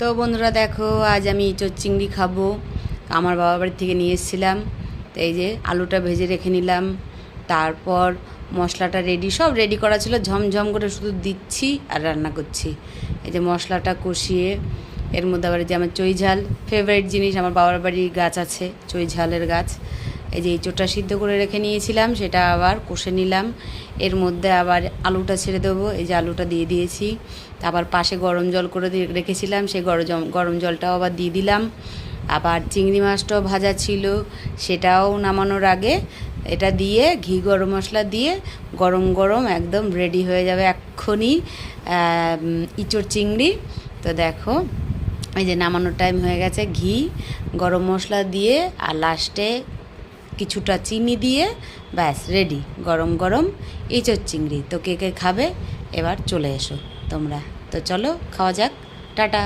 তো বন্ধুরা দেখো, আজ আমি ইঁচড় চিংড়ি খাবো। আমার বাবার বাড়ি থেকে নিয়ে এসেছিলাম। তো এই যে আলুটা ভেজে রেখে নিলাম, তারপর মশলাটা সব রেডি করা ছিল, ঝমঝম করে শুধু দিচ্ছি আর রান্না করছি। এই যে মশলাটা কষিয়ে এর মধ্যে আবার যে আমার চই ঝাল ফেভারিট জিনিস, আমার বাবার বাড়ির গাছ আছে চই ঝালের গাছ। এই যে ইঁচড়টা সিদ্ধ করে রেখে নিয়েছিলাম, সেটা আবার কষে নিলাম। এর মধ্যে আবার আলুটা ছেড়ে দেবো, এই যে আলুটা দিয়ে দিয়েছি। তারপর পাশে গরম জল করে রেখেছিলাম, সেই গরম জলটাও আবার দিয়ে দিলাম। আবার চিংড়ি মাছটাও ভাজা ছিল, সেটাও নামানোর আগে এটা দিয়ে ঘি গরম মশলা দিয়ে গরম গরম একদম রেডি হয়ে যাবে এক্ষুনি ইঁচড় চিংড়ি। তো দেখো, এই যে নামানোর টাইম হয়ে গেছে, ঘি গরম মশলা দিয়ে আর লাস্টে কিছুটা চিনি দিয়ে ব্যাস রেডি গরম গরম ইঁচড় চিংড়ি। তো কে কে খাবে এবার চলে এসো তোমরা। তো চলো খাওয়া যাক, টাটা।